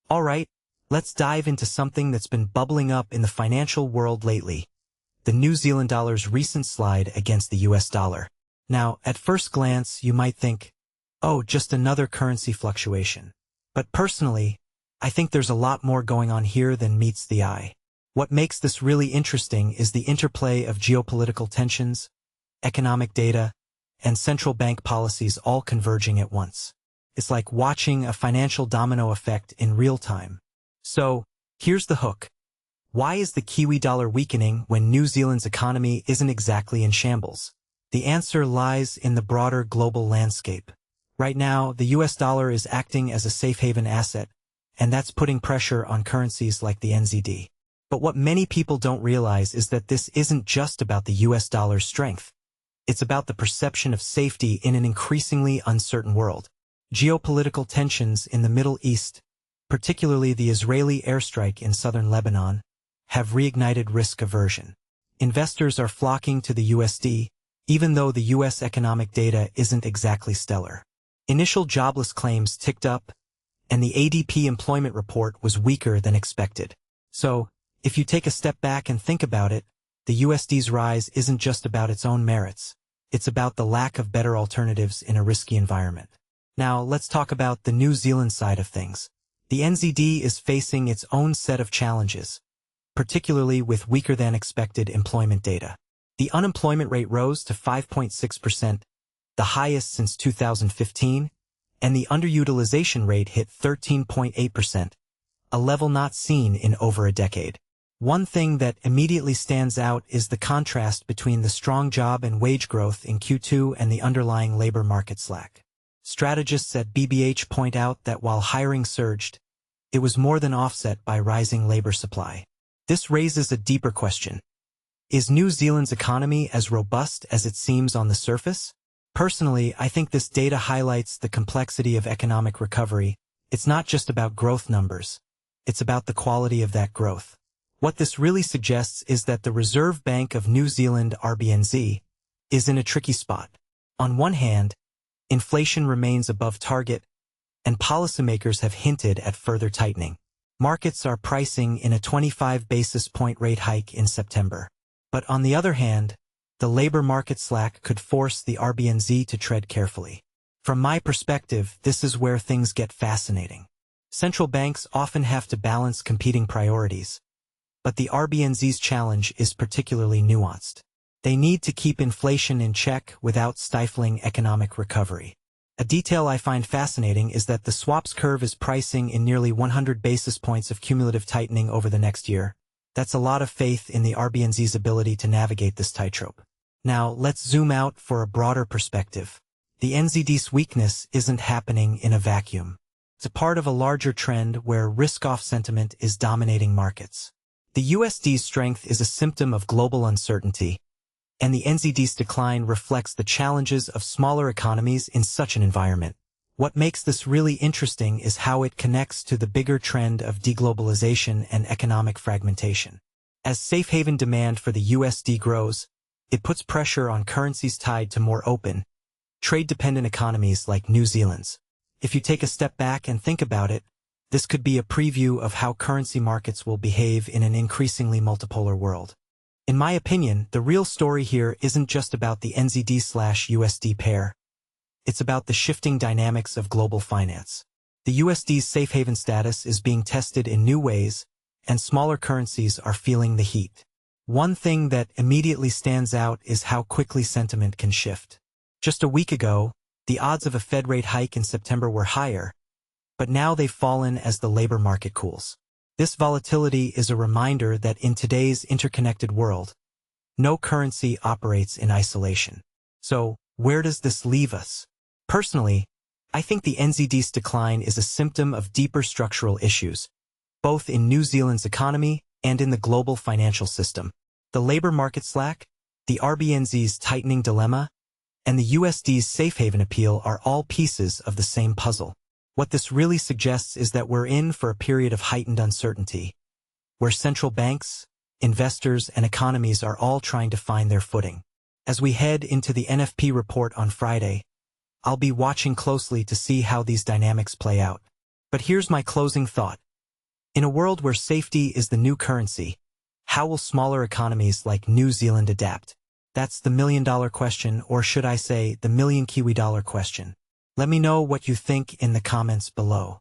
Alright, let's dive into something that's been bubbling up in the financial world lately. The New Zealand dollar's recent slide against the US dollar. Now, at first glance, you might think, oh, just another currency fluctuation. But personally, I think there's a lot more going on here than meets the eye. What makes this really interesting is the interplay of geopolitical tensions, economic data, and central bank policies all converging at once. It's like watching a financial domino effect in real time. So, here's the hook. Why is the Kiwi dollar weakening when New Zealand's economy isn't exactly in shambles? The answer lies in the broader global landscape. Right now, the US dollar is acting as a safe haven asset, and that's putting pressure on currencies like the NZD. But what many people don't realize is that this isn't just about the US dollar's strength. It's about the perception of safety in an increasingly uncertain world. Geopolitical tensions in the Middle East, particularly the Israeli airstrike in southern Lebanon, have reignited risk aversion. Investors are flocking to the USD, even though the US economic data isn't exactly stellar. Initial jobless claims ticked up, and the ADP employment report was weaker than expected. So, if you take a step back and think about it, the USD's rise isn't just about its own merits. It's about the lack of better alternatives in a risky environment. Now, let's talk about the New Zealand side of things. The NZD is facing its own set of challenges, particularly with weaker-than-expected employment data. The unemployment rate rose to 5.6%, the highest since 2015, and the underutilization rate hit 13.8%, a level not seen in over a decade. One thing that immediately stands out is the contrast between the strong job and wage growth in Q2 and the underlying labor market slack. Strategists at BBH point out that while hiring surged, it was more than offset by rising labor supply. This raises a deeper question. Is New Zealand's economy as robust as it seems on the surface? Personally, I think this data highlights the complexity of economic recovery. It's not just about growth numbers. It's about the quality of that growth. What this really suggests is that the Reserve Bank of New Zealand, RBNZ, is in a tricky spot. On one hand, inflation remains above target, and policymakers have hinted at further tightening. Markets are pricing in a 25 basis point rate hike in September. But on the other hand, the labor market slack could force the RBNZ to tread carefully. From my perspective, this is where things get fascinating. Central banks often have to balance competing priorities, but the RBNZ's challenge is particularly nuanced. They need to keep inflation in check without stifling economic recovery. A detail I find fascinating is that the swaps curve is pricing in nearly 100 basis points of cumulative tightening over the next year. That's a lot of faith in the RBNZ's ability to navigate this tightrope. Now, let's zoom out for a broader perspective. The NZD's weakness isn't happening in a vacuum. It's a part of a larger trend where risk-off sentiment is dominating markets. The USD's strength is a symptom of global uncertainty, and the NZD's decline reflects the challenges of smaller economies in such an environment. What makes this really interesting is how it connects to the bigger trend of deglobalization and economic fragmentation. As safe haven demand for the USD grows, it puts pressure on currencies tied to more open, trade-dependent economies like New Zealand's. If you take a step back and think about it, this could be a preview of how currency markets will behave in an increasingly multipolar world. In my opinion, the real story here isn't just about the NZD/USD pair. It's about the shifting dynamics of global finance. The USD's safe haven status is being tested in new ways, and smaller currencies are feeling the heat. One thing that immediately stands out is how quickly sentiment can shift. Just a week ago, the odds of a Fed rate hike in September were higher, but now they've fallen as the labor market cools. This volatility is a reminder that in today's interconnected world, no currency operates in isolation. So, where does this leave us? Personally, I think the NZD's decline is a symptom of deeper structural issues, both in New Zealand's economy and in the global financial system. The labor market slack, the RBNZ's tightening dilemma, and the USD's safe haven appeal are all pieces of the same puzzle. What this really suggests is that we're in for a period of heightened uncertainty, where central banks, investors, and economies are all trying to find their footing. As we head into the NFP report on Friday, I'll be watching closely to see how these dynamics play out. But here's my closing thought. In a world where safety is the new currency, how will smaller economies like New Zealand adapt? That's the million-dollar question, or should I say, the million Kiwi dollar question. Let me know what you think in the comments below.